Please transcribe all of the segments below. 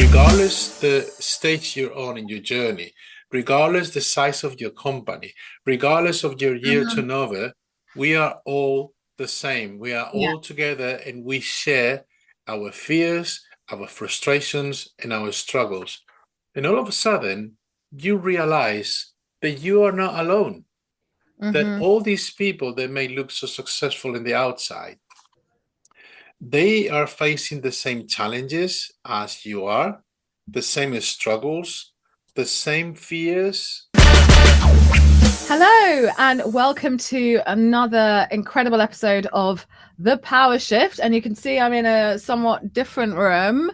regardless the stage you're on in your journey, regardless the size of your company, regardless of your year turnover, we are all the same. We are Yeah. all together and we share our fears, our frustrations, and our struggles. And all of a sudden, you realize that you are not alone, that Mm-hmm. all these people that may look so successful in the outside, they are facing the same challenges as you are, the same struggles, the same fears. Hello, and welcome to another incredible episode of The Power Shift. And you can see I'm in a somewhat different room.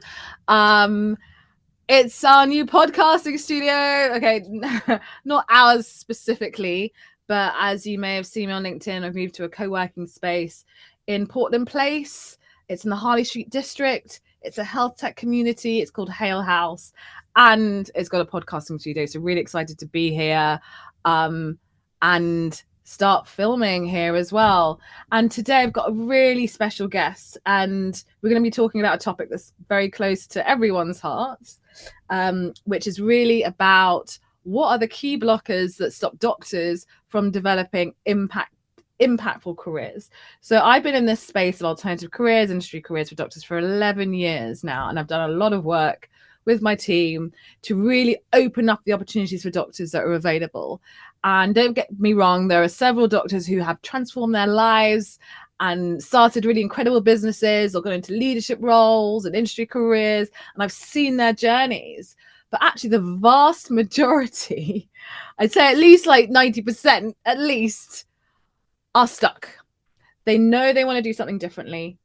It's our new podcasting studio. Okay, not ours specifically, but as you may have seen me on LinkedIn, I've moved to a co-working space in Portland Place. It's in the Harley Street district. It's a health tech community. It's called Hale House, and it's got a podcasting studio. So really excited to be here, and start filming here as well. And today I've got a really special guest, and we're going to be talking about a topic that's very close to everyone's hearts, which is really about what are the key blockers that stop doctors from developing impactful careers. So I've been in this space of alternative careers, industry careers for doctors for 11 years now, and I've done a lot of work with my team to really open up the opportunities for doctors that are available. And don't get me wrong, there are several doctors who have transformed their lives and started really incredible businesses or got into leadership roles and industry careers, and I've seen their journeys. But actually the vast majority, I'd say at least like 90% at least, are stuck. They know they want to do something differently,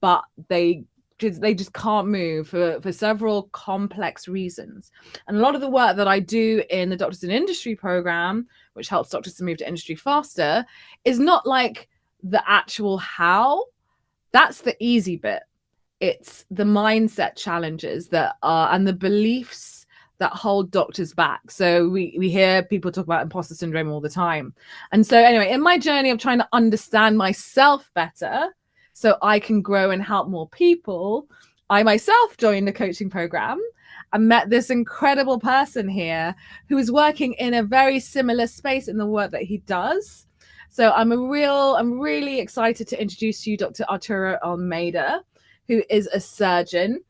but they just can't move for several complex reasons. And a lot of the work that I do in the Doctors in Industry program, which helps doctors to move to industry faster, is not like the actual how. That's the easy bit. It's the mindset challenges that are, and the beliefs that hold doctors back. So we hear people talk about imposter syndrome all the time. And so anyway, in my journey of trying to understand myself better so I can grow and help more people, I myself joined a coaching program and met this incredible person here who is working in a very similar space in the work that he does. So I'm really excited to introduce to you Dr. Arturo Almeida, who is a surgeon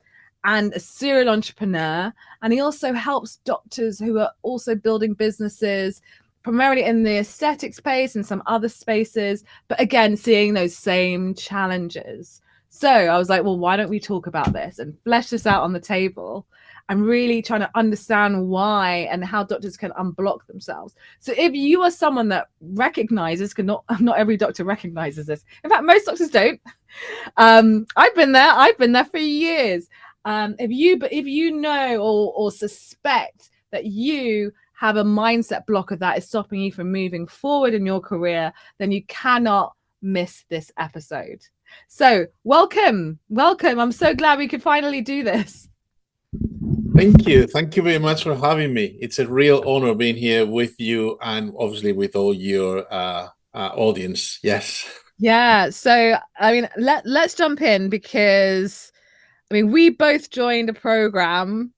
and a serial entrepreneur. And he also helps doctors who are also building businesses, primarily in the aesthetic space and some other spaces, but again, seeing those same challenges. So I was like, well, why don't we talk about this and flesh this out on the table? I'm really trying to understand why and how doctors can unblock themselves. So if you are someone that recognizes, not every doctor recognizes this. In fact, most doctors don't. I've been there for years. If you know or suspect that you have a mindset blocker that is stopping you from moving forward in your career, then you cannot miss this episode. So welcome. I'm so glad we could finally do this. Thank you. Thank you very much for having me. It's a real honor being here with you and obviously with all your audience. Yes. Yeah. So, I mean, let's jump in because, I mean, we both joined a program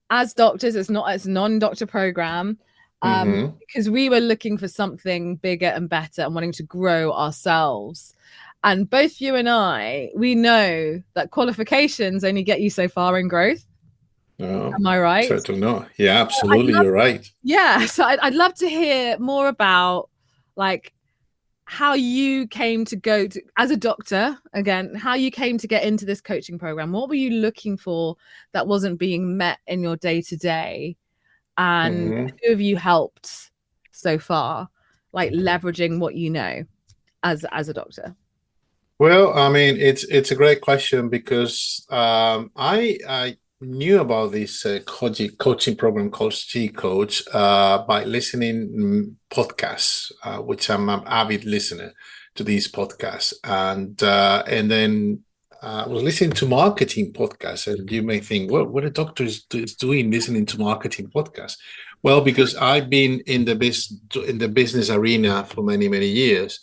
as doctors. It's a non-doctor program, because we were looking for something bigger and better and wanting to grow ourselves. And both you and I, we know that qualifications only get you so far in growth. No, Am I right? certainly not. Yeah, absolutely. You're right. Yeah. So I'd love to hear more about like how you came to go to, as a doctor, again, how you came to get into this coaching program. What were you looking for that wasn't being met in your day to day? And who have you helped so far, like leveraging what you know as a doctor? Well, I mean, it's a great question because I knew about this coaching program called G Coach by listening podcasts, which I'm an avid listener to these podcasts, and then I was listening to marketing podcasts, and you may think, well, what a doctor is doing listening to marketing podcasts. Well, because I've been in the business arena for many years,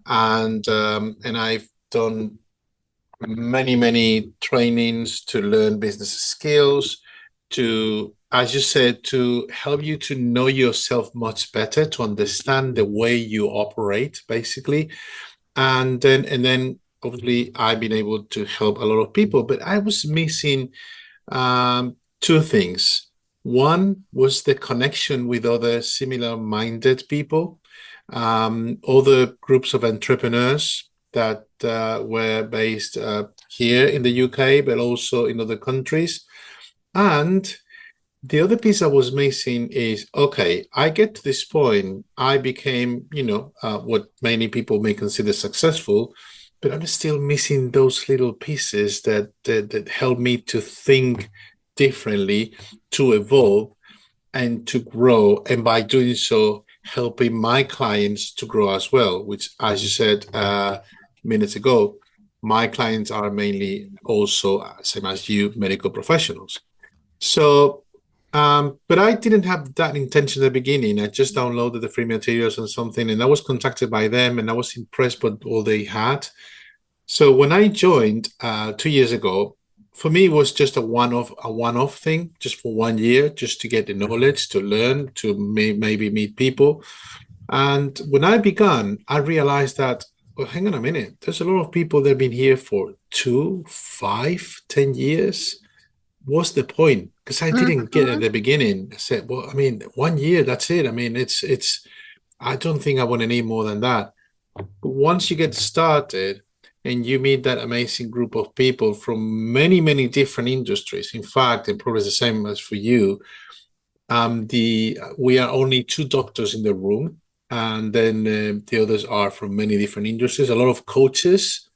and I've done many trainings to learn business skills, to, as you said, to help you to know yourself much better, to understand the way you operate, basically. And then obviously I've been able to help a lot of people, but I was missing two things. One was the connection with other similar minded people, other groups of entrepreneurs that were based here in the UK, but also in other countries. And the other piece I was missing is, okay, I get to this point, I became, what many people may consider successful, but I'm still missing those little pieces that help me to think differently, to evolve, and to grow. And by doing so, helping my clients to grow as well, which, as you said minutes ago, my clients are mainly also, same as you, medical professionals. So, but I didn't have that intention at the beginning. I just downloaded the free materials and something, and I was contacted by them, and I was impressed with all they had. So when I joined 2 years ago, for me it was just a one-off thing, just for 1 year, just to get the knowledge, to learn, to maybe meet people. And when I began, I realized that, well, hang on a minute, there's a lot of people that have been here for 2, 5, 10 years. What's the point? Because I didn't get it at Mhm. the beginning. I said, well, I mean, 1 year, that's it. I mean, I don't think I want to need more than that. But once you get started and you meet that amazing group of people from many, many different industries, in fact, and probably the same as for you, we are only two doctors in the room, and then the others are from many different industries, a lot of coaches,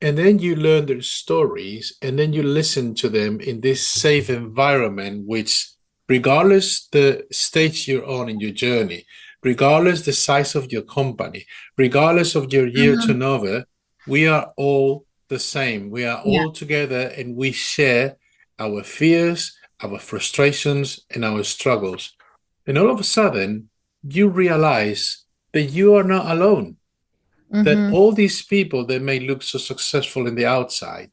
and then you learn their stories, and then you listen to them in this safe environment, which, regardless the stage you're on in your journey, regardless the size of your company, regardless of your year Mhm. turnover, we are all the same. We are Yeah. all together, and we share our fears, our frustrations, and our struggles. And all of a sudden, you realize that you are not alone, that Hmm. all these people that may look so successful in the outside,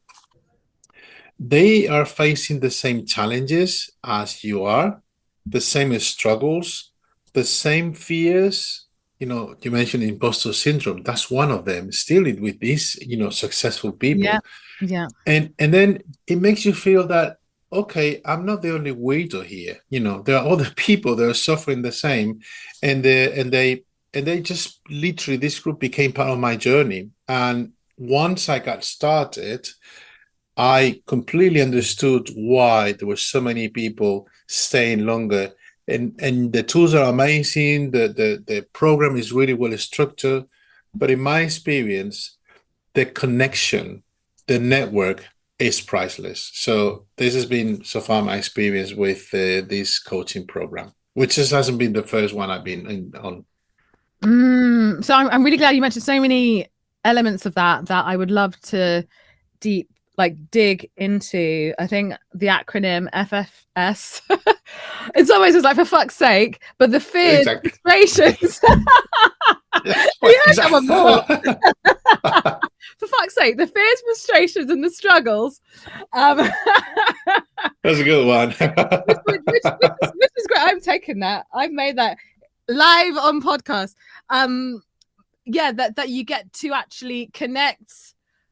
they are facing the same challenges as you are, the same struggles, the same fears. You mentioned imposter syndrome. That's one of them. Still with these, successful Yeah. people. Yeah. And then it makes you feel that, okay, I'm not the only weirdo here. There are other people that are suffering the same, and they just literally, this group became part of my journey. And once I got started, I completely understood why there were so many people staying longer. And the tools are amazing. The program is really well structured. But in my experience, the connection, the network is priceless. So this has been so far my experience with this coaching program, which just hasn't been the first one I've been on. So I'm really glad you mentioned so many elements of that I would love to deep dig into. I think the acronym FFS in some ways is like, for fuck's sake, but the fears, Exactly. frustrations. Yeah, We well, heard that one exactly. before. For fuck's sake, the fears, frustrations, and the struggles. Um, That's a good one. which is great. I'm taking that. I've made that live on podcast. Yeah, that you get to actually connect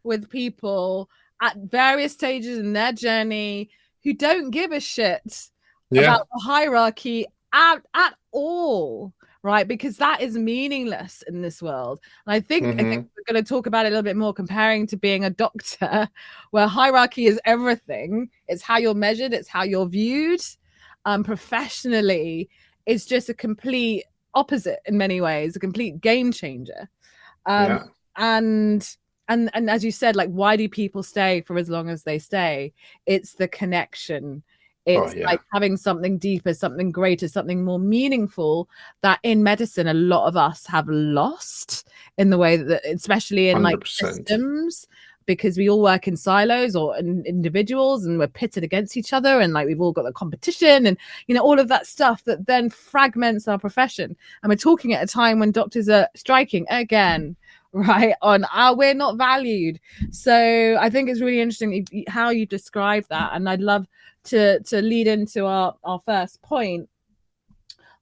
with people at various stages in their journey who don't give a shit about Yeah. the hierarchy at all, right? Because that is meaningless in this world. And I think Hmm. we're going to talk about it a little bit more, comparing to being a doctor, where hierarchy is everything. It's how you're measured, it's how you're viewed. Professionally, it's just a complete opposite in many ways, a complete game changer. um Yeah. and and as you said, like, why do people stay for as long as they stay? It's the connection. Oh, It's yeah. like having something deeper, something greater, something more meaningful, that in medicine a lot of us have lost, in the way that, especially in like 100%. systems, because we all work in silos or in individuals, and we're pitted against each other, and like we've all got the competition, and all of that stuff that then fragments our profession. And we're talking at a time when doctors are striking again, right? On our, we're not valued. So I think it's really interesting how you describe that. And I'd love to lead into our first point,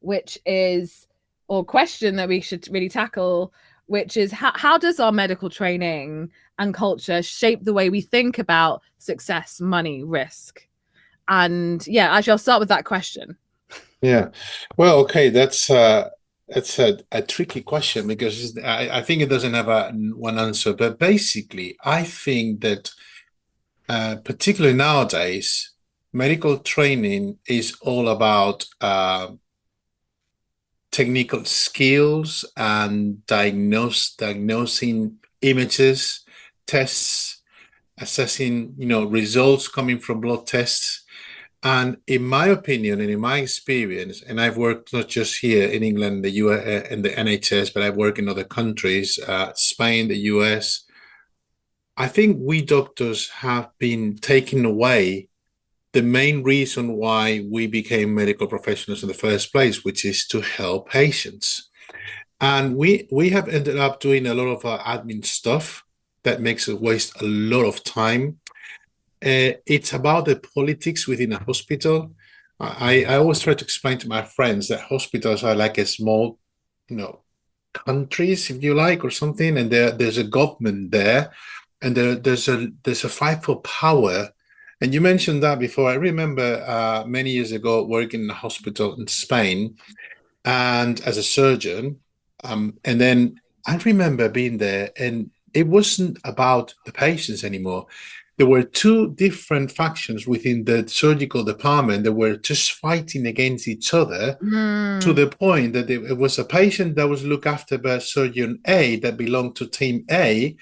which is, or question that we should really tackle, which is how does our medical training and culture shape the way we think about success, money, risk? And yeah, actually, I'll start with that question. Yeah. Well, okay, that's a tricky question because I think it doesn't have a one answer. But basically, I think that particularly nowadays, medical training is all about technical skills and diagnosing images, tests, assessing, results coming from blood tests. And in my opinion and in my experience, and I've worked not just here in England, the US, and the NHS, but I've worked in other countries, Spain, the US. I think we doctors have been taking away the main reason why we became medical professionals in the first place, which is to help patients. And we have ended up doing a lot of admin stuff that makes us waste a lot of time. It's about the politics within a hospital. I always try to explain to my friends that hospitals are like a small, countries, if you like, or something, and there's a government there, and there's a fight for power. And you mentioned that before. I remember many years ago working in a hospital in Spain, and as a surgeon, and then I remember being there, and it wasn't about the patients anymore. There were two different factions within the surgical department that were just fighting against each other to the point that it was a patient that was looked after by surgeon A that belonged to team A.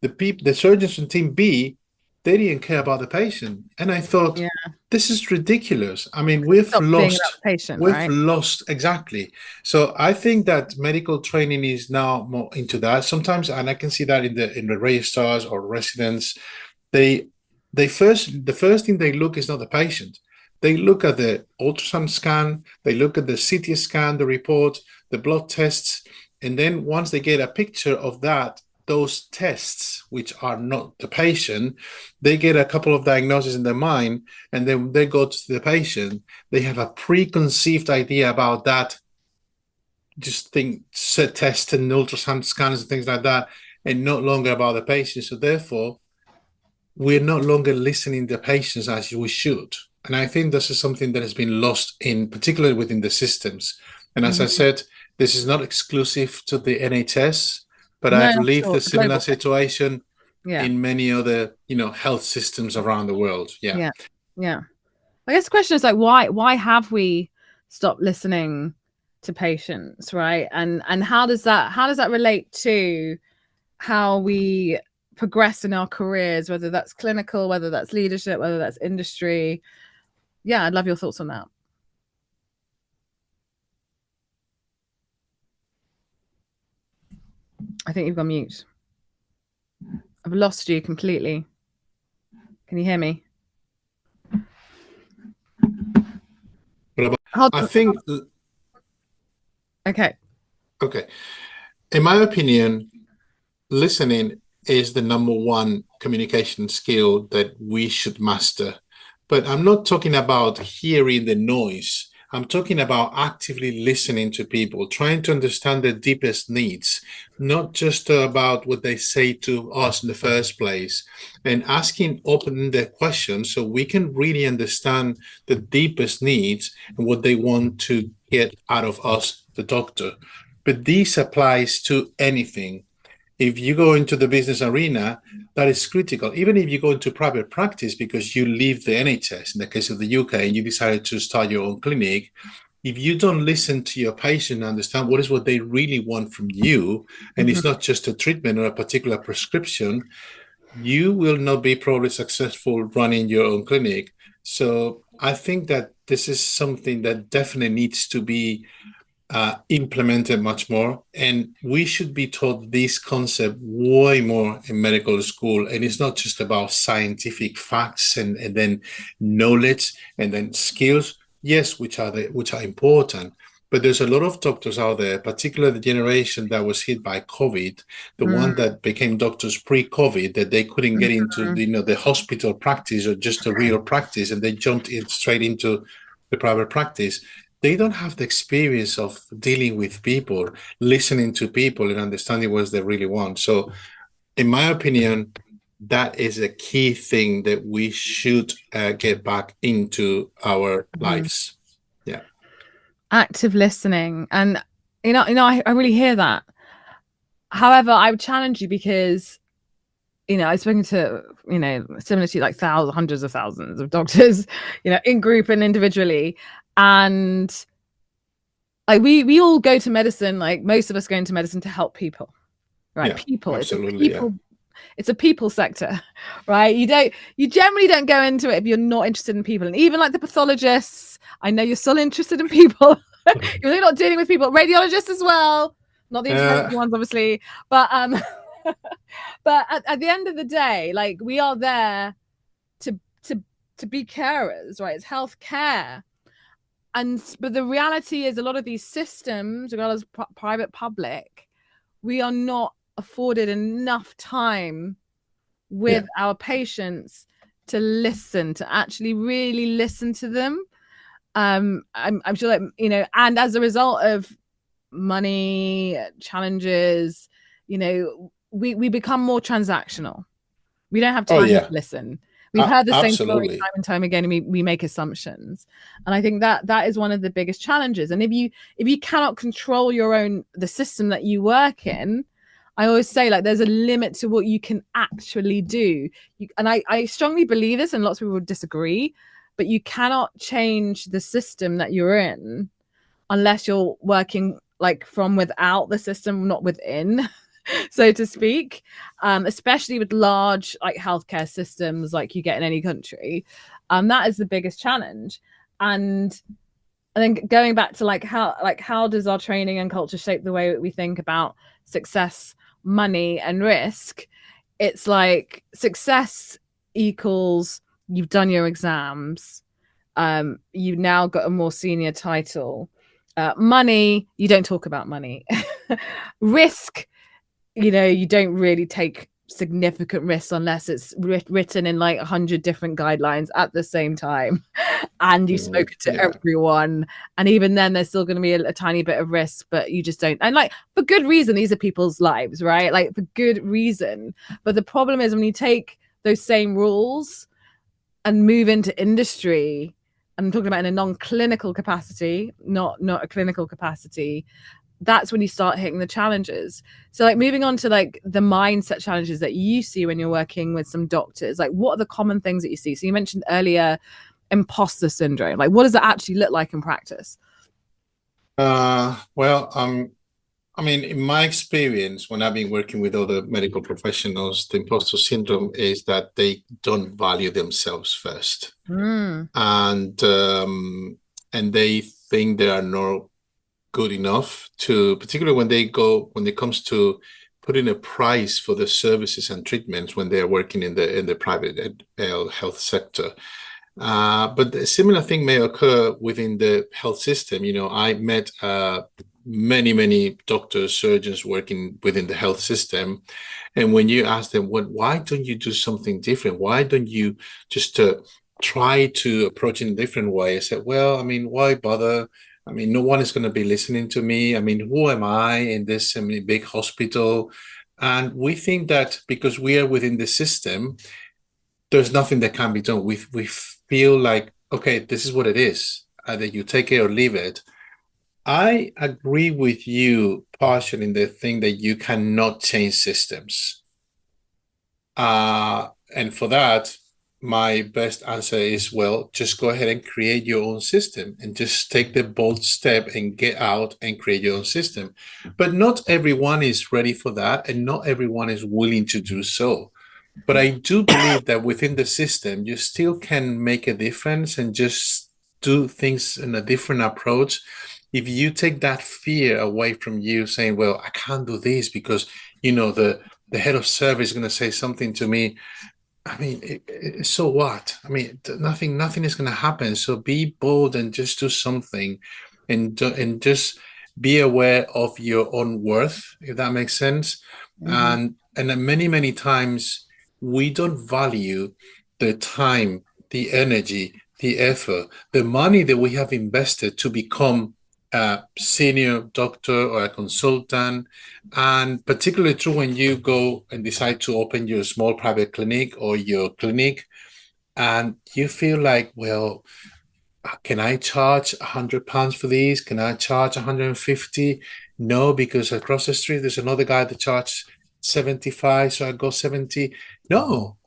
The surgeons from team B, they didn't care about the patient. And I thought, Yeah. this is ridiculous. I mean, Stop being about the patient, we've right? lost exactly. So I think that medical training is now more into that. Sometimes, and I can see that in the registrars or residents, they the first thing they look is not the patient. They look at the ultrasound scan, they look at the CT scan, the report, the blood tests, and then once they get a picture of that, those tests, which are not the patient, they get a couple of diagnoses in their mind, and then they go to the patient. They have a preconceived idea about that, just think test and ultrasound scans and things like that, and not longer about the patient. So therefore, we're no longer listening to patients as we should. And I think this is something that has been lost in, particularly within the systems. And as I said, this is not exclusive to the NHS, but No, I've not at lived all. a It's a similar global thing. situation Yeah. in many other, health systems around the world. Yeah. Yeah. Yeah. I guess the question is like, why have we stopped listening to patients, right? And how does that relate to how we progress in our careers, whether that's clinical, whether that's leadership, whether that's industry? Yeah, I'd love your thoughts on that. I think you've gone mute. I've lost you completely. Can you hear me? I think, Okay. okay, in my opinion, listening is the number one communication skill that we should master. But I'm not talking about hearing the noise. I'm talking about actively listening to people, trying to understand their deepest needs, not just about what they say to us in the first place, and asking open-ended questions so we can really understand the deepest needs and what they want to get out of us, the doctor. But this applies to anything. If you go into the business arena, that is critical. Even if you go into private practice because you leave the NHS, in the case of the UK, and you decided to start your own clinic, if you don't listen to your patient and understand what they really want from you, and it's not just a treatment or a particular prescription, you will not be probably successful running your own clinic. So I think that this is something that definitely needs to be implemented much more. And we should be taught this concept way more in medical school. And it's not just about scientific facts and then knowledge and then skills, yes, which are important. But there's a lot of doctors out there, particularly the generation that was hit by COVID, the Mm, one that became doctors pre-COVID, that they couldn't get into mhm. the hospital practice or just a real practice, and they jumped in straight into the private practice. They don't have the experience of dealing with people, listening to people, and understanding what they really want. So, in my opinion, that is a key thing that we should get back into our Mhm. lives. Yeah. Active listening, and I really hear that. However, I would challenge you because I've spoken to similar to you, like thousands, hundreds of thousands of doctors, in group and individually, and like we all go to medicine, like most of us go into medicine to help people, right? Yeah, People, absolutely. Yeah. it's a people sector, right? You generally don't go into it if you're not interested in people. And even like the pathologists, I know you're still interested in people. You're not dealing with people. Radiologists as well, not the expensive Uh, ones, obviously. But but at the end of the day, like we are there to to to be carers, right? It's healthcare. But the reality is a lot of these systems, regardless of private, public, we are not afforded enough time yeah. with our patients to listen, to actually really listen to them. I'm sure that and as a result of money challenges, we become more transactional. We don't have Oh, time to yeah. listen. We've heard the same story Absolutely. time and time again, and we make assumptions. And I think that is one of the biggest challenges. And if you cannot control the system that you work in, I always say, like, there's a limit to what you can actually do. And I strongly believe this, and lots of people would disagree, but you cannot change the system that you're in unless you're working like from without the system, not within, so to speak. Especially with large like healthcare systems like you get in any country. That is the biggest challenge. And then going back to how does our training and culture shape the way that we think about success, money, and risk? It's like success equals you've done your exams, you've now got a more senior title. Money, you don't talk about money. Risk, you don't really take significant risks unless it's written in like 100 different guidelines at the same time and you've spoken to Yeah. everyone, and even then there's still going to be a tiny bit of risk, but you just don't, and like for good reason, these are people's lives, right? Like for good reason. But the problem is when you take those same rules and move into industry, I'm talking about in a non-clinical capacity, not a clinical capacity, that's when you start hitting the challenges. So like moving on to like the mindset challenges that you see when you're working with some doctors, like what are the common things that you see? So you mentioned earlier imposter syndrome. Like what does that actually look like in practice? Well, I mean, in my experience, when I've been working with other medical professionals, the imposter syndrome is that they don't value themselves first, Mm. and they think they are not good enough to, particularly when it comes to putting a price for the services and treatments when they are working in the private health sector. But a similar thing may occur within the health system. I met many doctors, surgeons working within the health system, and when you ask them, why don't you do something different? Why don't you just try to approach it in a different way? I said, well, I mean, why bother? I mean, no one is going to be listening to me. I mean, who am I in this big hospital? And we think that because we are within the system, there's nothing that can be done. We feel like, okay, this is what it is. Either you take it or leave it. I agree with you partially in the thing that you cannot change systems. And for that, my best answer is, well, just go ahead and create your own system and just take the bold step and get out and create your own system. But not everyone is ready for that, and not everyone is willing to do so. But I do believe that within the system, you still can make a difference and just do things in a different approach. If you take that fear away from you, saying, well, I can't do this because, the head of service is going to say something to me. I mean, so what? I mean, nothing is going to happen. So be bold and just do something. and just be aware of your own worth, if that makes sense. Mhm. And then many times we don't value the time, the energy, the effort, the money that we have invested to become a senior doctor or a consultant. And particularly true when you go and decide to open your small private clinic or your clinic, and you feel like, well, can I charge £100 for these? Can I charge 150? No, because across the street there's another guy that charges 75, so I go 70. No.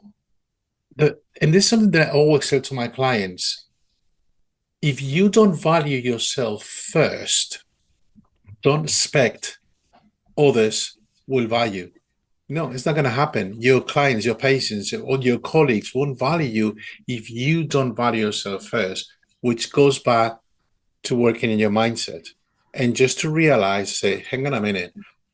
And this is something that I always tell to my clients. If you don't value yourself first, don't expect others will value. No, it's not going to happen. Your clients, your patients, or your colleagues won't value you if you don't value yourself first, which goes back to working in your mindset and just to realize, say, hang on a minute,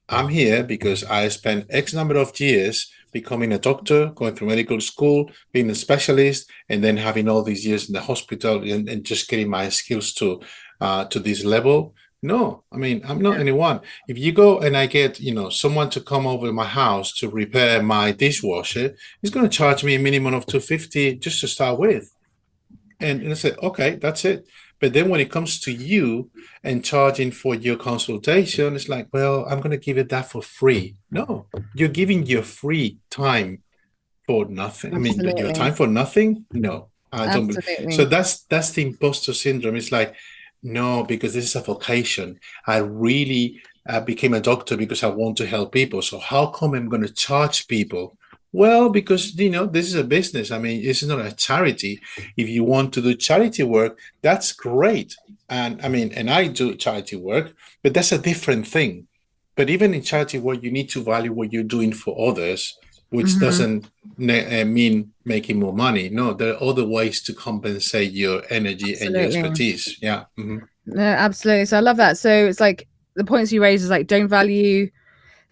I'm here because I spent X number of years becoming a doctor, going through medical school, being a specialist, and then having all these years in the hospital and just getting my skills to this level. No, I mean, I'm not anyone. If you go and I get, someone to come over to my house to repair my dishwasher, he's going to charge me a minimum of 250 just to start with. And I said, okay, that's it. But then when it comes to you and charging for your consultation, it's like, well, I'm going to give it that for free. No, you're giving your free time for nothing. I mean, your Absolutely. time for nothing? No, I don't believe. So Absolutely. that's the imposter syndrome. It's like, no, because this is a vocation. I really became a doctor because I want to help people. So how come I'm going to charge people? Well, because this is a business. I mean, this is not a charity. If you want to do charity work, that's great. And I mean, and I do charity work, but that's a different thing. But even in charity work, you need to value what you're doing for others, which Mhm. doesn't mean making more money. No, there are other ways to compensate your energy and your Absolutely. expertise. Yeah. No, absolutely. So I love that. So it's like the points you raise is like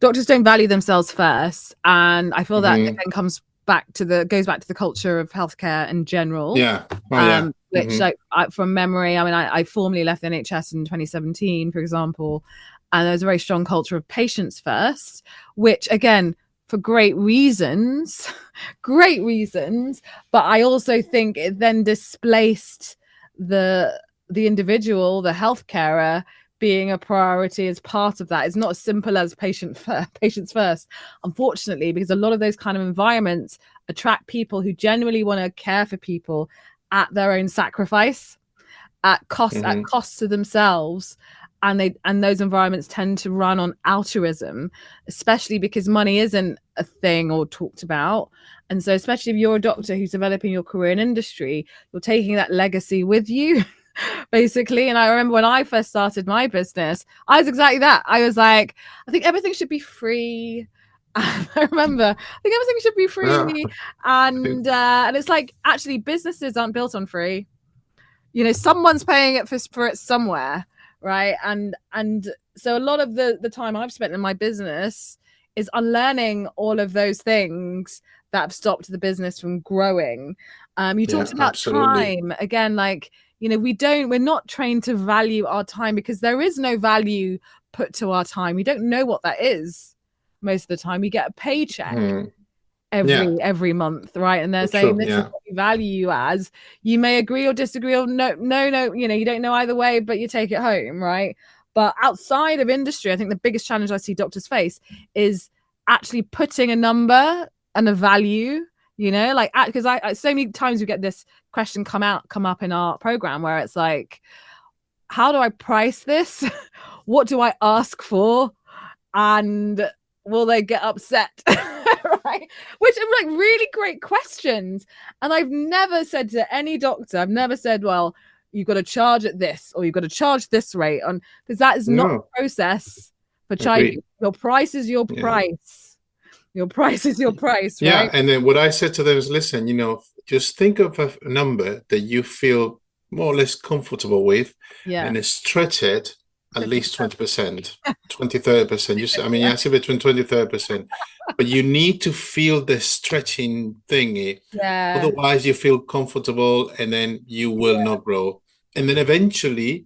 doctors don't value themselves first, and I feel that Hmm. again goes back to the culture of healthcare in general. Yeah. Oh, yeah. Which like from memory, I mean, I formally left the NHS in 2017, for example, and there's a very strong culture of patients first, which again, for great reasons, great reasons, but I also think it then displaced the the individual, the healthcarer, being a priority as part of that. It's not as simple as patients first, unfortunately, because a lot of those kind of environments attract people who genuinely want to care for people at their own sacrifice, at Hmm. cost to themselves. And those environments tend to run on altruism, especially because money isn't a thing or talked about. And so, especially if you're a doctor who's developing your career in industry, you're taking that legacy with you, basically. And I remember when I first started my business, I was exactly that. I was like, I think everything should be free. I remember, I think everything should be Yeah. free, and it's like actually businesses aren't built on free. Someone's paying it for it somewhere, right? And so a lot of the time I've spent in my business is unlearning all of those things that have stopped the business from growing. You Yeah. talked about Absolutely. time again, like we're not trained to value our time because there is no value put to our time. We don't know what that is most of the time. We get a paycheck Hmm. Yeah. every month, right? And they're saying True. this is Yeah. what we value you as. You may agree or disagree, or no, you don't know either way, but you take it home, right? But outside of industry, I think the biggest challenge I see doctors face is actually putting a number and a value. Like because I so many times we get this question come up in our program where it's like, how do I price this? What do I ask for? And will they get upset? Right? Which are like really great questions. And I've never said to any doctor, I've never said, well, you've got to charge at this or you've got to charge this rate on, because that is not the No. process for charging. Agree. Your price is your Yeah. price. Your price is your price, Yeah. right? And then what I said to them is, listen, just think of a number that you feel more or less comfortable with Yeah. and stretch it at 50%. least 20%, 20, 30%. I mean, Yeah. yeah, I say between 20, 30%. But you need to feel the stretching thingy. Yeah. Otherwise, you feel comfortable and then you will Yeah. not grow. And then eventually,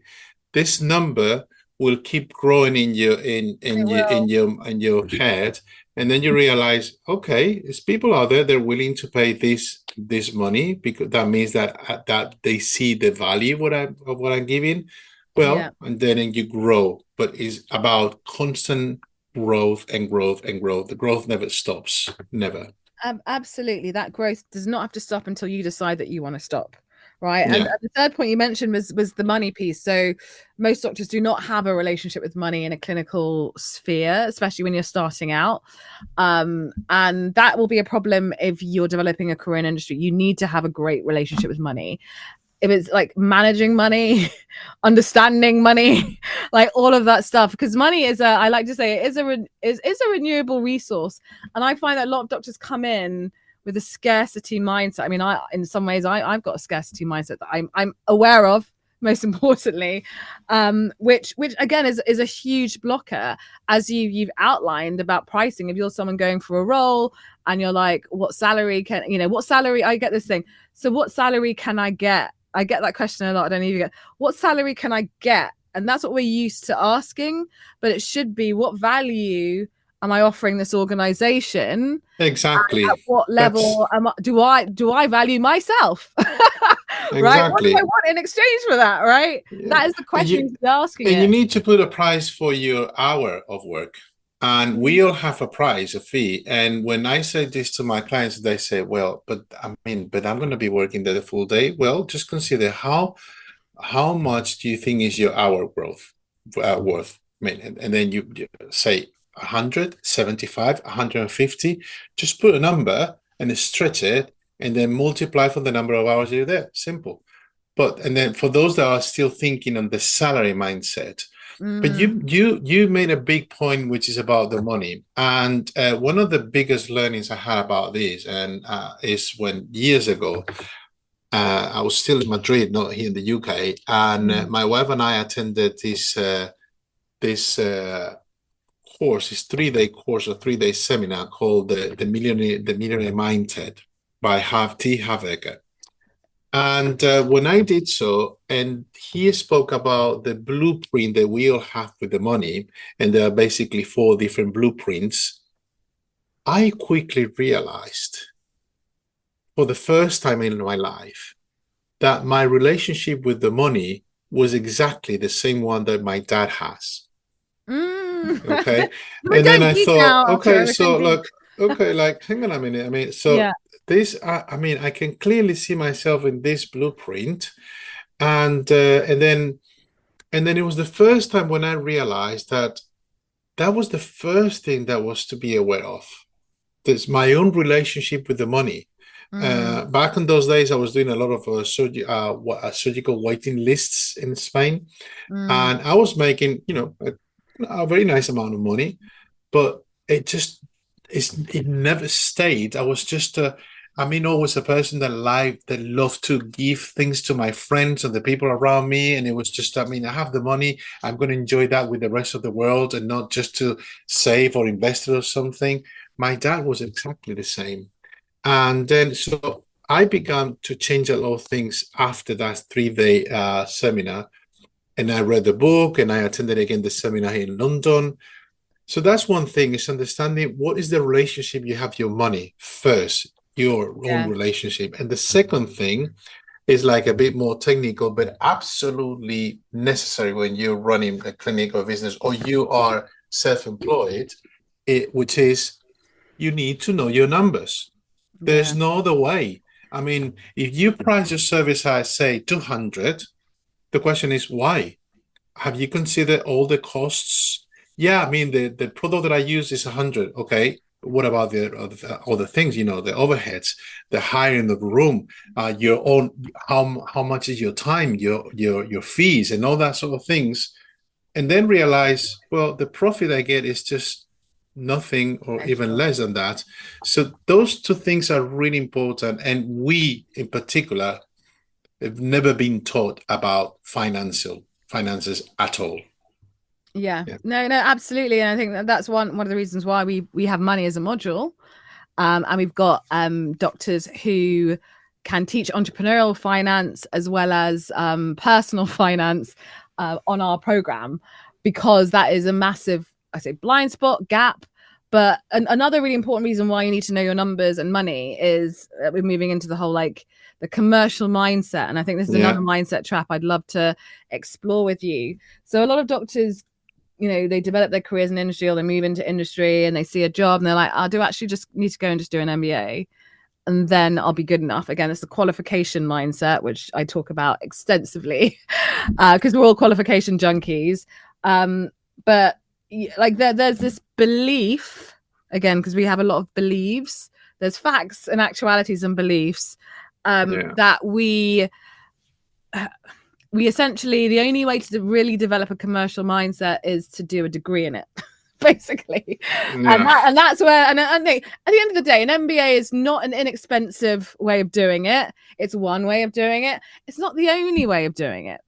this number will keep growing in your It will. in your head, and then you realize, okay, there's people out there, they're willing to pay this money, because that means that they see the value of what I'm giving. Yeah. Well, and then you grow, but it's about constant growth and growth and growth. The growth never stops, never. Absolutely. That growth does not have to stop until you decide that you want to stop. Right. And Yeah, the third point you mentioned was the money piece. So most doctors do not have a relationship with money in a clinical sphere, especially when you're starting out. And that will be a problem if you're developing a career in industry. You need to have a great relationship with money. If it's like managing money, understanding money, like all of that stuff, because money is I like to say, it is a renewable resource. And I find that a lot of doctors come in with a scarcity mindset. I mean, in some ways I've got a scarcity mindset that I'm aware of, most importantly, which again is a huge blocker, as you've outlined about pricing. If you're someone going for a role and you're like, what salary I get this thing, so what salary can I get? I get that question a lot. I don't even get, what salary can I get? And that's what we're used to asking, but it should be, what value am I offering this organization? At exactly. what That's level do I value myself? Right? What do I exactly. want in exchange for that? Right? Yeah. That is the And question you should be asking you it. need to put a price for your hour of work. And we all have a price, a fee. And when I say this to my clients, they say, well, but I'm going to be working there the full day. Well, just consider how much do you think is your hour worth? I mean, and then you say 100, 75, 150. Just put a number and stretch it, and then multiply for the number of hours you're there. Simple. But and then for those that are still thinking on the salary mindset, but Mm, you made a big point, which is about the money. And one of the biggest learnings I had about this, and is when years ago, I was still in Madrid, not here in the UK, and mm, my wife and I attended this course, this 3 day course or 3 day seminar called the Millionaire Mindset by T. Haverga. And when I did so, and he spoke about the blueprint that we all have with the money, and there are basically four different blueprints, I quickly realized for the first time in my life that my relationship with the money was exactly the same one that my dad has. mm. Okay. We're And then going I deep thought, now, okay, Arturo. We're going so deep. look, okay, like, hang on a minute. I mean, Yeah. so this, I can clearly see myself in this blueprint. And then it was the first time when I realized that that was the first thing that was to be aware of. There's my own relationship with the money. Mm, Back in those days, I was doing a lot of surgical waiting lists in Spain, mm. and I was making, a very nice amount of money, but it never stayed. I was just always a person that loved to give things to my friends and the people around me, and it was just, I have the money, I'm going to enjoy that with the rest of the world, and not just to save or invest it or something. My dad was exactly the same. And then so I began to change a lot of things after that 3 day seminar. And I read the book, and I attended again the seminar in London. So that's one thing, is understanding what is the relationship you have your money first, your own Yeah. relationship. And the second thing is like a bit more technical, but absolutely necessary when you're running a clinic or business, or you are self-employed, which is you need to know your numbers. There's Yeah. no other way. I mean, if you price your service at, say, 200, the question is why? Have you considered all the costs? Yeah, I mean, the product that I use is 100. Okay. What about the other things, the overheads, the hiring of the room, your own, how much is your time, your fees, and all that sort of things? And then realize, well, the profit I get is just nothing or even Sure. less than that. So those two things are really important. And we, in particular, have never been taught about finances at all. Yeah. Yeah. No, absolutely. And I think that's one of the reasons why we have money as a module. And we've got doctors who can teach entrepreneurial finance as well as personal finance. on our program, because that is a massive, I say, blind spot, gap. But another really important reason why you need to know your numbers and money is we're moving into the whole like the commercial mindset. And I think this is another mindset trap I'd love to explore with you. So a lot of doctors, you know, they develop their careers in industry, or they move into industry and they see a job and they're like, I do actually just need to go and just do an MBA and then I'll be good enough. Again, it's the qualification mindset, which I talk about extensively because we're all qualification junkies. But like there's this belief, again, because we have a lot of beliefs, there's facts and actualities and beliefs, that we essentially, the only way to really develop a commercial mindset is to do a degree in it. Basically, and that's where, and at the end of the day, an MBA is not an inexpensive way of doing it. It's one way of doing it. It's not the only way of doing it.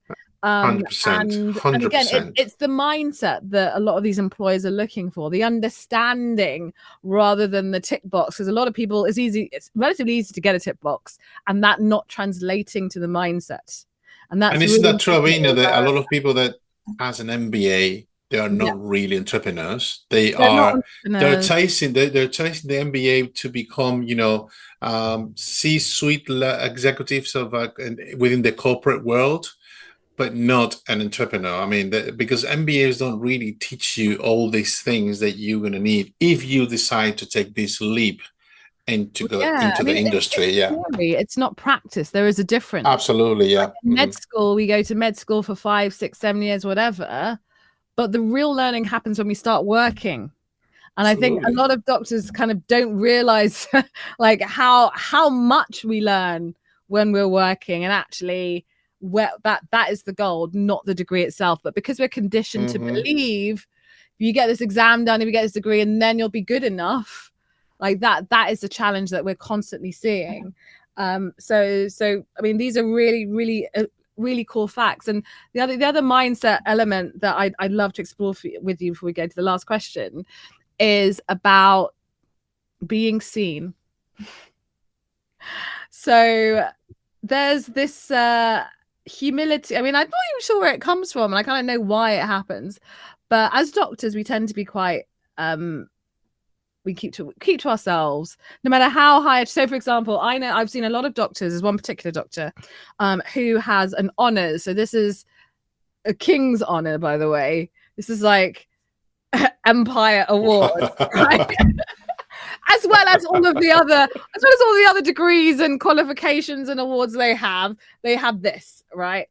100%. And again, it's the mindset that a lot of these employers are looking for, the understanding rather than the tick box. Because a lot of people, it's relatively easy to get a tick box, and that not translating to the mindset. And it's really that true, that a lot of people that has an MBA, they are not really entrepreneurs. They're chasing the MBA to become, you know, C-suite executives of within the corporate world, but not an entrepreneur. I mean, because MBAs don't really teach you all these things that you're going to need if you decide to take this leap into the industry. It's not practice. There is a difference. Absolutely, Like in med school, we go to med school for 5, 6, 7 years, whatever. But the real learning happens when we start working. And Absolutely. I think a lot of doctors kind of don't realize like how much we learn when we're working, and actually that is the goal, not the degree itself. But because we're conditioned to believe if you get this exam done, if you get this degree, and then you'll be good enough, like that is the challenge that we're constantly seeing. So I mean, these are really cool facts. And the other mindset element that I'd love to explore with you before we go to the last question is about being seen. So there's this humility. I mean, I'm not even sure where it comes from, and I kind of know why it happens. But as doctors, we tend to be quite we keep to ourselves, no matter how high. So, for example, I know I've seen a lot of doctors. There's one particular doctor who has an honors. So this is a king's honor, by the way. This is like Empire Award, right? as well as all the other degrees and qualifications and awards they have this, right?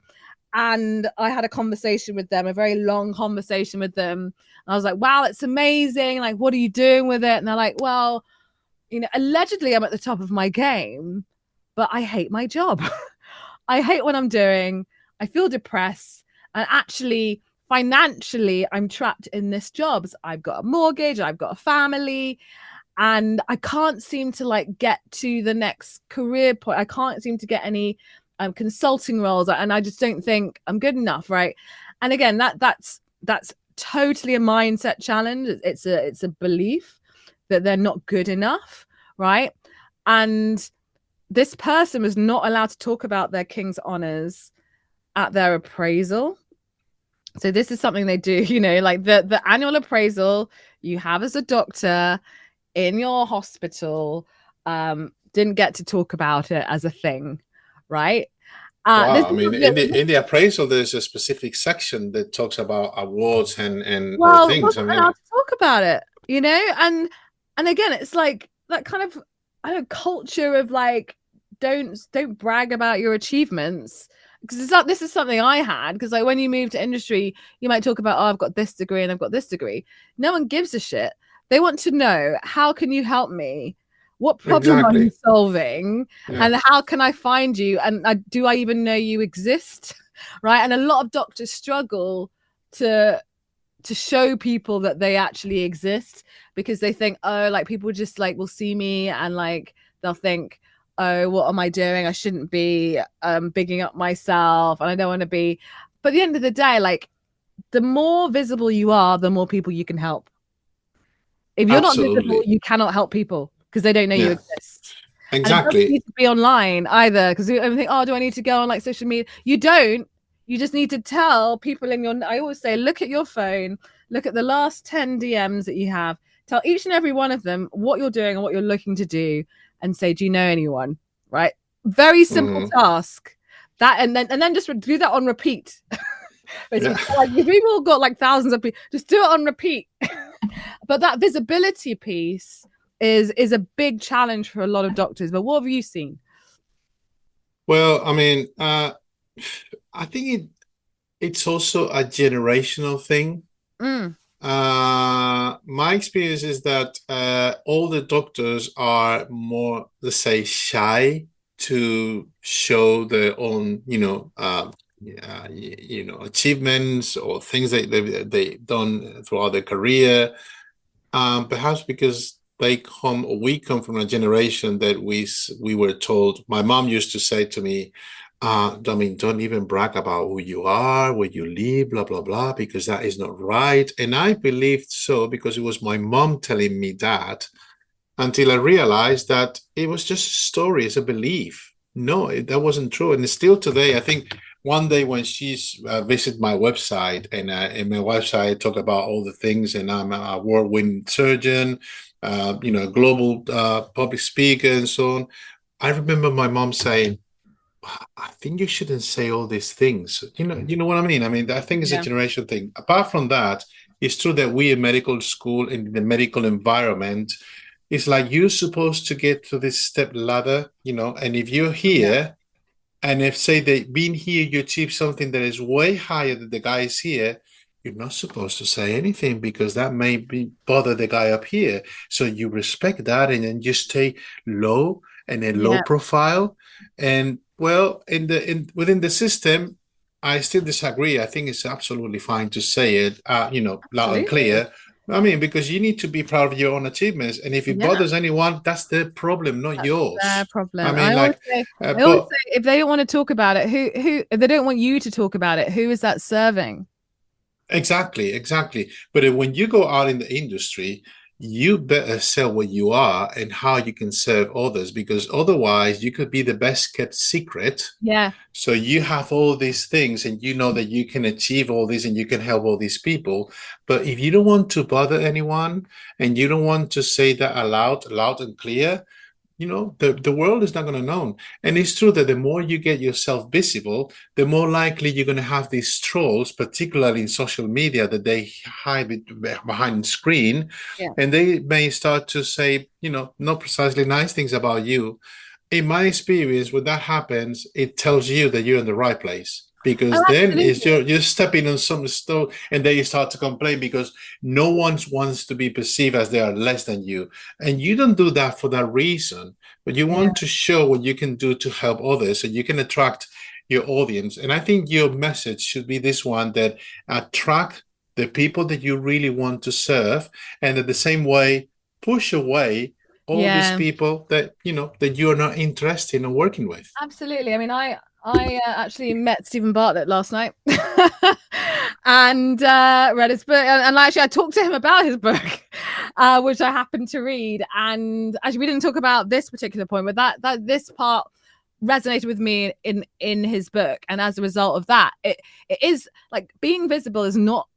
And I had a conversation with them, a very long conversation with them. I was like, wow, it's amazing. Like, what are you doing with it? And they're like, well, you know, allegedly I'm at the top of my game, but I hate my job. I hate what I'm doing. I feel depressed. And actually, financially, I'm trapped in this job. So I've got a mortgage, I've got a family, and I can't seem to like get to the next career point. I can't seem to get any consulting roles, and I just don't think I'm good enough, right? And again, that's totally a mindset challenge. It's a belief that they're not good enough, right? And this person was not allowed to talk about their king's honors at their appraisal. So this is something they do, you know, like the annual appraisal you have as a doctor in your hospital, didn't get to talk about it as a thing, right? Wow. I mean, in the appraisal, there's a specific section that talks about awards and things. I mean, to talk about it, you know, and again, it's like that kind of culture of like don't brag about your achievements, because this is something I had, because like when you move to industry, you might talk about, oh, I've got this degree and I've got this degree. No one gives a shit. They want to know, how can you help me? What problem are you solving? Yeah. And how can I find you? And do I even know you exist? Right. And a lot of doctors struggle to show people that they actually exist, because they think, oh, like people just like will see me and like they'll think, oh, what am I doing? I shouldn't be bigging up myself, and I don't want to be. But at the end of the day, like the more visible you are, the more people you can help. If you're not visible, you cannot help people, because they don't know you exist. Exactly. And it doesn't need to be online either, because you think, oh, do I need to go on like social media? You don't. You just need to tell people in your, I always say, look at your phone, look at the last 10 DMs that you have, tell each and every one of them what you're doing and what you're looking to do, and say, do you know anyone? Right? Very simple Hmm. task. That and then just do that on repeat. Yeah. Basically, like if people got like thousands of people, just do it on repeat. But that visibility piece is a big challenge for a lot of doctors. But what have you seen? Well, I mean, I think it's also a generational thing. Mm, My experience is that all the doctors are more, let's say, shy to show their own, achievements or things that they've done throughout their career. Perhaps because we come from a generation that we were told. My mom used to say to me, I mean, don't even brag about who you are, where you live, blah blah blah, because that is not right. And I believed so because it was my mom telling me that until I realized that it was just a story, it's a belief. No, that wasn't true. And still today, I think one day when she's visited my website and in my website I talk about all the things, and I'm a award-winning surgeon, global public speaker and so on. I remember my mom saying, I think you shouldn't say all these things. You know what I mean? I mean, I think it's a yeah, generation thing. Apart from that, it's true that we in medical school, in the medical environment, it's like you're supposed to get to this step ladder, and if you're yeah, here, and if say that being here, you achieve something that is way higher than the guys here, you're not supposed to say anything because that may bother the guy up here. So you respect that and then you stay low and a low yeah, profile. And well, within the system, I still disagree. I think it's absolutely fine to say it, loud and absolutely. clear. I mean, because you need to be proud of your own achievements, and if it Yeah, bothers anyone, that's their problem, not that's their yours. I problem. mean, like, I always but say, if they don't want to talk about it, who, if they don't want you to talk about it, who is that serving? exactly, exactly. But when you go out in the industry, you better sell what you are and how you can serve others, because otherwise you could be the best kept secret. Yeah, So you have all these things and you know that you can achieve all these and you can help all these people. But if you don't want to bother anyone and you don't want to say that aloud, loud and clear, the world is not going to know. And it's true that the more you get yourself visible, the more likely you're going to have these trolls, particularly in social media, that they hide behind the screen, yeah. and they may start to say, not precisely nice things about you. In my experience, when that happens, it tells you that you're in the right place. Oh, Because then absolutely. you're stepping on some stone, and then you start to complain because no one wants to be perceived as they are less than you, and you don't do that for that reason, but you Yeah, want to show what you can do to help others, and you can attract your audience. And I think your message should be this one, that attract the people that you really want to serve, and at the same way push away all these yeah. people that that you're not interested in working with. Absolutely. I mean, I actually met Stephen Bartlett last night and read his book. And actually, I talked to him about his book, which I happened to read. And actually, we didn't talk about this particular point, but that this part resonated with me in his book. And as a result of that, it is like being visible is not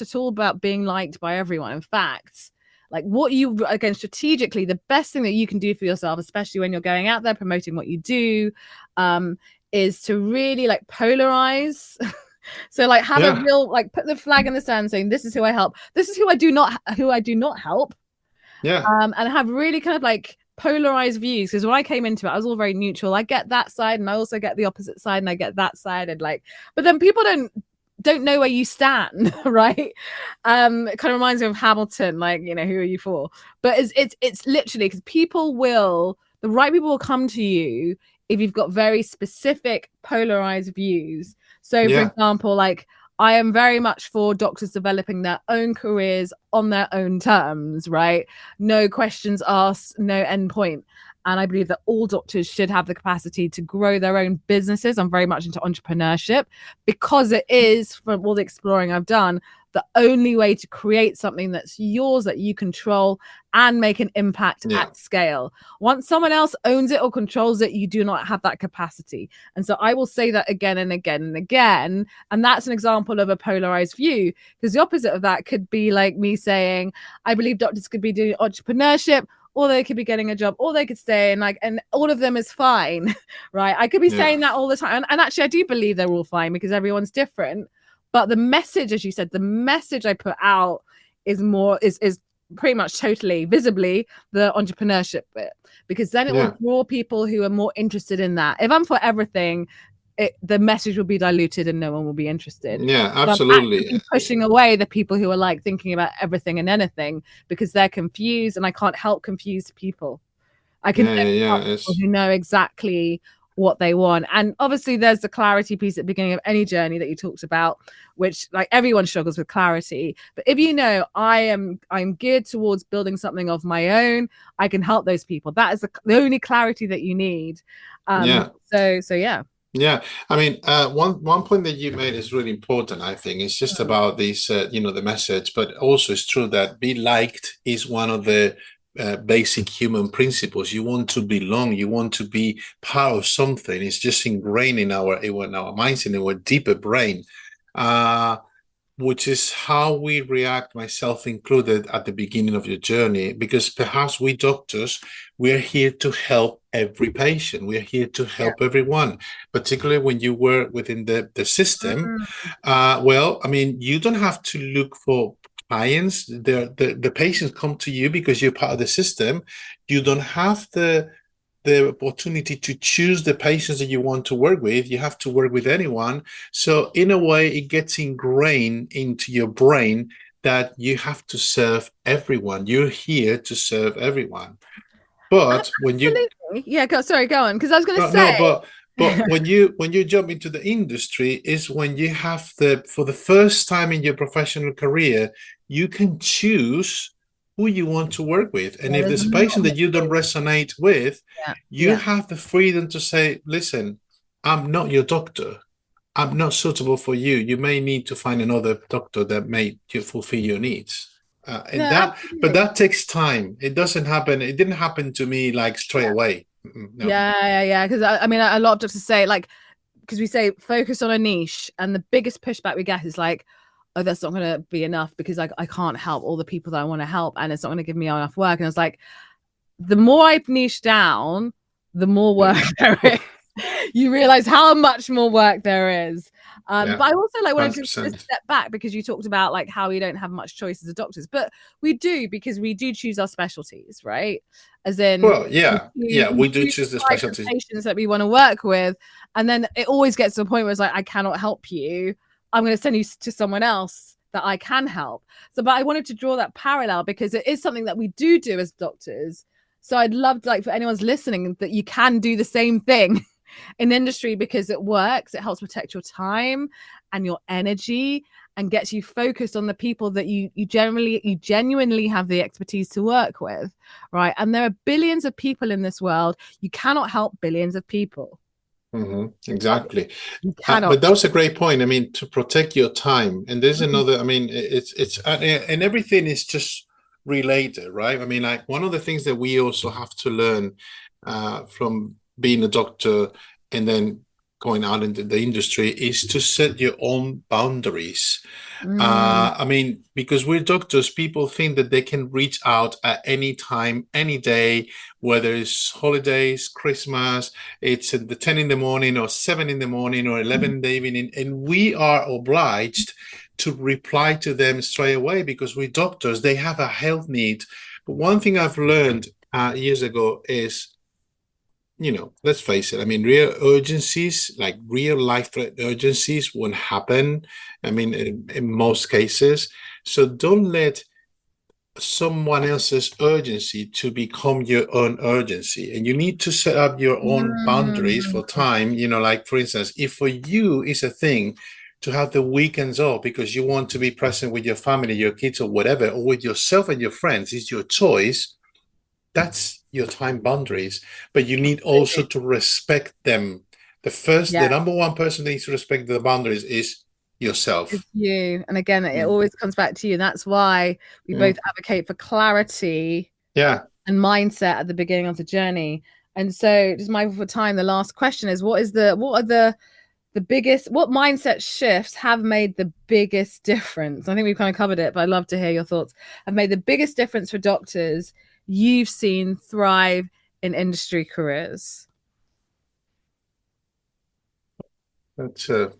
at all about being liked by everyone. In fact, like what you, again, strategically, the best thing that you can do for yourself, especially when you're going out there promoting what you do, is to really like polarize. So like have a Yeah, real, like, put the flag in the sand saying, this is who I help, this is who I do not help, yeah, and have really kind of like polarized views. Because when I came into it, I was all very neutral. I get that side and I also get the opposite side and I get that side, and like, but then people don't know where you stand. Right? It kind of reminds me of Hamilton, like, who are you for? But it's literally, because the right people will come to you if you've got very specific polarized views. So for yeah, example, like, I am very much for doctors developing their own careers on their own terms, right? No questions asked, no end point. And I believe that all doctors should have the capacity to grow their own businesses. I'm very much into entrepreneurship, because it is, from all the exploring I've done, the only way to create something that's yours, that you control and make an impact Yeah. at scale. Once someone else owns it or controls it, you do not have that capacity. And so I will say that again and again and again. And that's an example of a polarized view, because the opposite of that could be like me saying, I believe doctors could be doing entrepreneurship, or they could be getting a job, or they could stay, and all of them is fine. Right? I could be saying that all the time. And actually I do believe they're all fine because everyone's different. But the message, as you said, the message I put out is pretty much totally visibly the entrepreneurship bit, because then it will draw people who are more interested in that. If I'm for everything, the message will be diluted and no one will be interested. Yeah, So absolutely. I'm pushing away the people who are like thinking about everything and anything because they're confused, and I can't help confused people. I can help people who know exactly what they want. And obviously there's the clarity piece at the beginning of any journey that you talked about, which like everyone struggles with clarity. But if you know I'm geared towards building something of my own, I can help those people. That is the only clarity that you need. So yeah. Yeah, I mean, one point that you made is really important. I think it's just about this, the message, but also it's true that be liked is one of the basic human principles. You want to belong, you want to be part of something. It's just ingrained in our minds, in our deeper brain, which is how we react, myself included, at the beginning of your journey. Because perhaps we doctors, we're here to help every patient. We're here to help everyone, particularly when you work within the system. Well, I mean, you don't have to look for clients. The patients come to you because you're part of the system. You don't have the opportunity to choose the patients that you want to work with. You have to work with anyone. So in a way, it gets ingrained into your brain that you have to serve everyone. You're here to serve everyone. But when you go on, because I was going to say no, but when you jump into the industry is when you have for the first time in your professional career, you can choose who you want to work with. And if there's a patient that you don't resonate with, you have the freedom to say, listen, I'm not your doctor. I'm not suitable for you. You may need to find another doctor that may fulfill your needs. But that takes time. It doesn't happen. It didn't happen to me like straight away. No. Yeah. Because I mean, a lot of doctors say, like, because we say focus on a niche, and the biggest pushback we get is like, oh, that's not going to be enough because I can't help all the people that I want to help, and it's not going to give me enough work. And it's like, the more I've niched down, the more work there is. You realize how much more work there is. But I also wanted to just step back, because you talked about like how we don't have much choice as doctors, but we do, because we do choose our specialties, right? As in, we do choose the specialties, patients that we want to work with, and then it always gets to a point where it's like, I cannot help you. I'm going to send you to someone else that I can help. So, but I wanted to draw that parallel because it is something that we do as doctors. So I'd love to, like, for anyone's listening, that you can do the same thing in industry, because it works. It helps protect your time and your energy and gets you focused on the people that you genuinely have the expertise to work with, right? And there are billions of people in this world. You cannot help billions of people. Exactly. But that was a great point. I mean, to protect your time. And there's another, I mean, it's and everything is just related, right? I mean, like, one of the things that we also have to learn from being a doctor and then going out into the industry is to set your own boundaries. I mean, because we're doctors, people think that they can reach out at any time, any day, whether it's holidays, Christmas, it's at the 10 in the morning or 7 in the morning or 11 in the evening, and we are obliged to reply to them straight away because we're doctors. They have a health need. But one thing I've learned years ago is, let's face it. I mean, real urgencies, like real life threat urgencies, won't happen. I mean, in most cases. So don't let someone else's urgency to become your own urgency. And you need to set up your own boundaries for time. Like, for instance, if for you it's a thing to have the weekends off because you want to be present with your family, your kids, or whatever, or with yourself and your friends, it's your choice. That's your time boundaries, but you need also to respect them. The number one person that needs to respect the boundaries is yourself. It's you. And again, it Mm. always comes back to you. And that's why we both Mm. advocate for clarity Yeah. and mindset at the beginning of the journey. And so, just mindful for time, the last question is what are the biggest, what mindset shifts have made the biggest difference? I think we've kind of covered it, but I'd love to hear your thoughts. Have made the biggest difference for doctors you've seen thrive in industry careers? That's a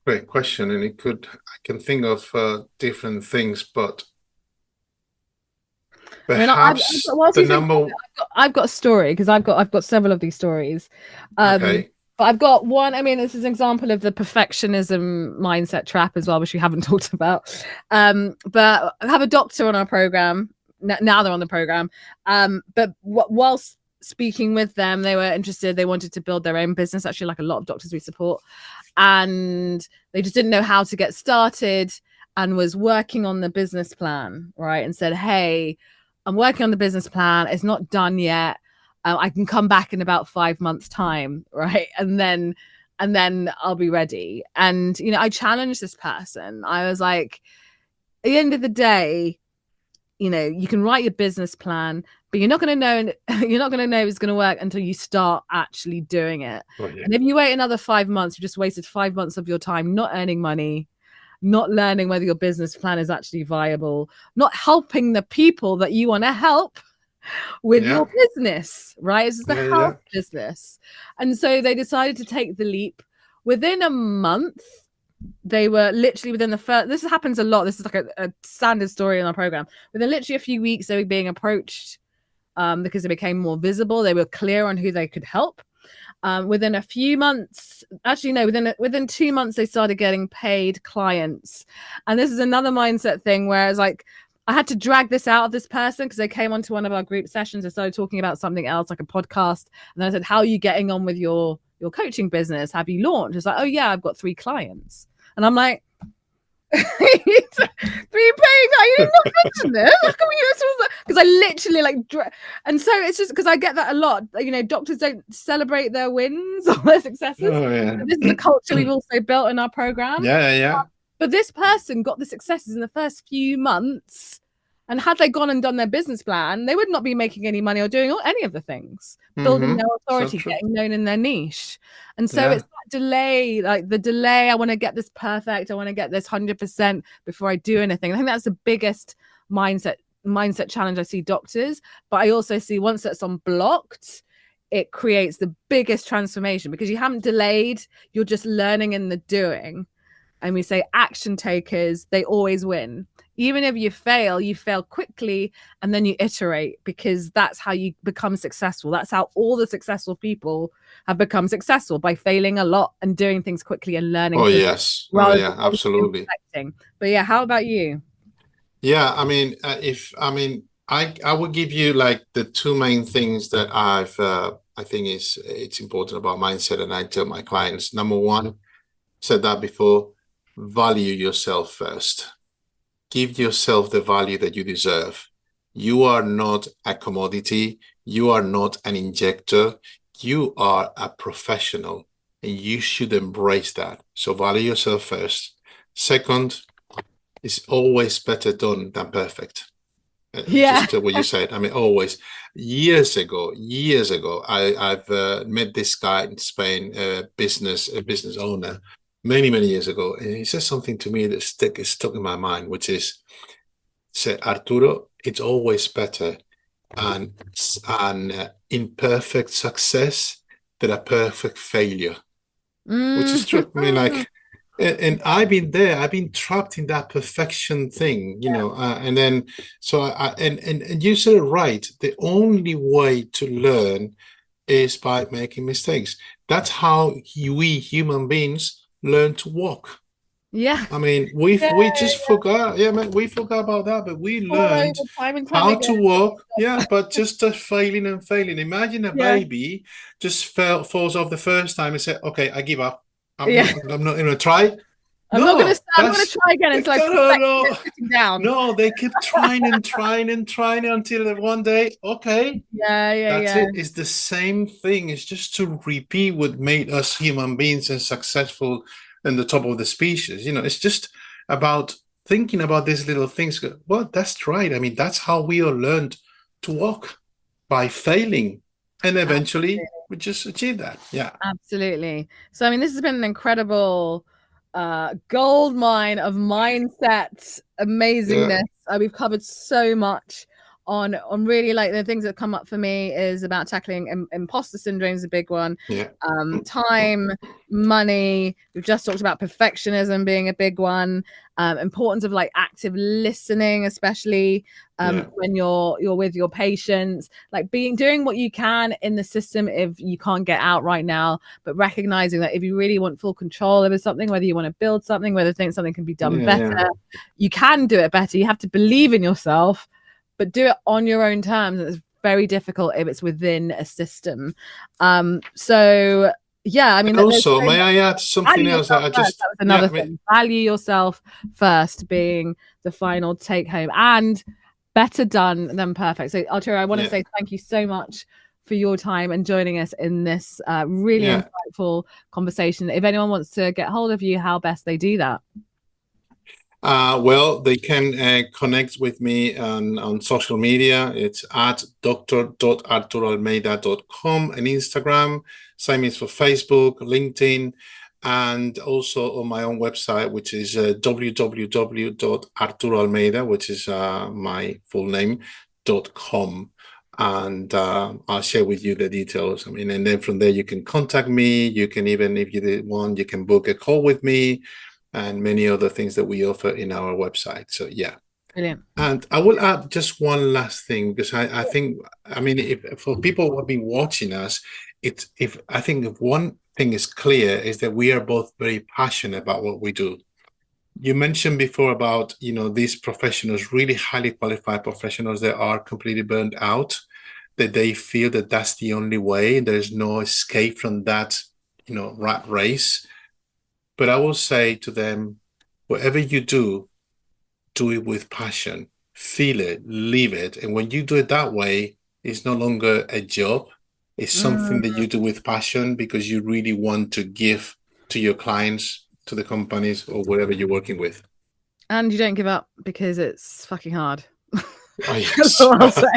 great question, and I can think of different things, but I mean, perhaps whilst the you think about number. it, I've got a story because I've got several of these stories. Okay. But I've got one. I mean, this is an example of the perfectionism mindset trap as well, which we haven't talked about. But I have a doctor on our program now. They're on the program. But whilst speaking with them, they were interested. They wanted to build their own business. Actually, like a lot of doctors we support, and they just didn't know how to get started. And was working on the business plan, right? And said, "Hey, I'm working on the business plan. It's not done yet. I can come back in about 5 months' time, right? And then I'll be ready." And I challenged this person. I was like, at the end of the day, you can write your business plan, but you're not going to know you're not going to know if it's going to work until you start actually doing it. Oh, yeah. And if you wait another 5 months, you just wasted 5 months of your time not earning money, not learning whether your business plan is actually viable, not helping the people that you want to help with Yeah. your business, right? This is the Yeah. Yeah. health business. And so they decided to take the leap. Within a month, they were literally within the first, this happens a lot. This is like a standard story in our program. Within literally a few weeks, they were being approached because they became more visible. They were clear on who they could help. Within a few months, actually no, within 2 months, they started getting paid clients. And this is another mindset thing where it's like I had to drag this out of this person because they came onto one of our group sessions and started talking about something else, like a podcast. And then I said, "How are you getting on with your coaching business? Have you launched?" It's like, "Oh yeah, I've got 3 clients." And I'm like, 3 paying guy, you did not mention this. Because I literally and so it's just because I get that a lot. Doctors don't celebrate their wins or their successes. Oh, yeah. This is a culture we've also built in our program. Yeah. Yeah. But this person got the successes in the first few months. And had they gone and done their business plan, they would not be making any money or doing any of the things, building Mm-hmm. their So authority, true. getting known in their niche. And so Yeah. it's that delay, like the delay. I want to get this perfect. I want to get this 100% before I do anything. I think that's the biggest mindset challenge I see doctors. But I also see once that's unblocked, it creates the biggest transformation because you haven't delayed. You're just learning in the doing. And we say action takers, they always win. Even if you fail quickly and then you iterate because that's how you become successful. That's how all the successful people have become successful, by failing a lot and doing things quickly and learning Oh, from it yes. Oh, rather yeah. than Absolutely. reflecting. But yeah, how about you? Yeah. I mean, if I mean, I would give you like the two main things that I think it's important about mindset, and I tell my clients. Number one, said that before, value yourself first. Give yourself the value that you deserve. You are not a commodity. You are not an injector. You are a professional, and you should embrace that. So value yourself first. Second, it's always better done than perfect. Yeah. Just what you said. I mean, always. Years ago, I've met this guy in Spain, a business owner, many years ago, and he said something to me that is stuck in my mind, which is, say, Arturo, it's always better and imperfect success than a perfect failure, which is true. I mean, Mm. like, and I've been there. I've been trapped in that perfection thing, and then so and you said it right. The only way to learn is by making mistakes. That's how we human beings learn to walk. Yeah. I mean, Yeah. we just forgot. Yeah, man, we forgot about that, but we All learned over time and time how to again. walk. Yeah, but just failing and failing. Imagine a Yeah. baby just falls off the first time and say, "Okay, I give up. Yeah. I'm not going to try." No, I'm gonna that's try again until I perfect no. it sitting down. No, they keep trying and trying and trying until one day, okay, Yeah, yeah, that's yeah. it. It's the same thing. It's just to repeat what made us human beings and successful and the top of the species. You know, it's just about thinking about these little things. Well, that's right. I mean, that's how we all learned to walk, by failing, and eventually we just achieve that. Yeah, absolutely. So I mean, this has been an incredible gold mine of mindset amazingness. We've covered so much on really, like, the things that come up for me is about tackling imposter syndrome is a big one. Yeah. Time, money. We've just talked about perfectionism being a big one. Importance of like active listening, especially when you're with your patients, like doing what you can in the system if you can't get out right now, but recognizing that if you really want full control over something, whether you want to build something, whether you think something can be done better, you can do it better. You have to believe in yourself, but do it on your own terms. And it's very difficult if it's within a system. So yeah, I mean, also, may I add something else? That was another thing. Value yourself first, being the final take home, and better done than perfect. So Arturo, I want to say thank you so much for your time and joining us in this really insightful conversation. If anyone wants to get hold of you, how best they do that? Well, they can connect with me on social media. It's at dr.arturoalmeida.com and Instagram. Same is for Facebook, LinkedIn, and also on my own website, which is www.arturoalmeida, which is my full name, .com. And I'll share with you the details. I mean, and then from there you can contact me. You can even, if you want, you can book a call with me, and many other things that we offer in our website. So yeah. Brilliant. And I will add just one last thing, because I think, I mean, if for people who have been watching us, I think if one thing is clear is that we are both very passionate about what we do. You mentioned before about, you know, these professionals, really highly qualified professionals that are completely burned out, that they feel that that's the only way. There's no escape from that, you know, rat race. But I will say to them, whatever you do it with passion, feel it, live it. And when you do it that way, it's no longer a job. It's something that you do with passion because you really want to give to your clients, to the companies, or whatever you're working with. And you don't give up because it's fucking hard. Oh, yes. That's what I'll say.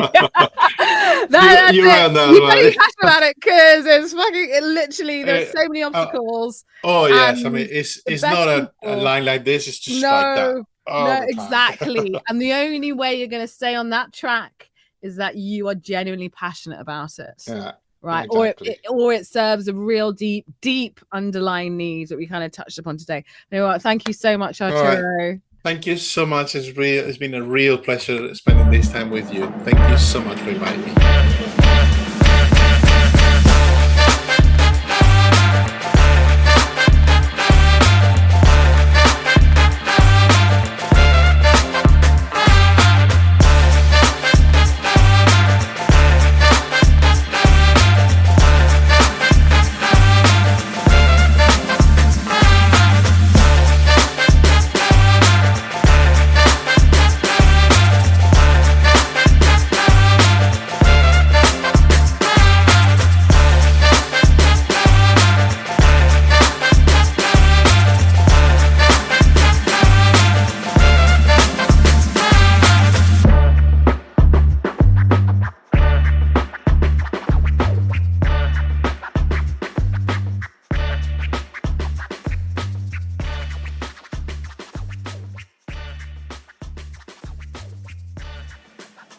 You're right, you better be passionate about it, because it's fucking, literally, there's so many obstacles. Yes, I mean, it's not a line like this, it's just like that. No, exactly. And the only way you're going to stay on that track is that you are genuinely passionate about it. Yeah, right. Exactly. Or it serves a real deep underlying need that we kind of touched upon today. You know what? Thank you so much, Arturo. Thank you so much. It's been a real pleasure spending this time with you. Thank you so much for inviting me.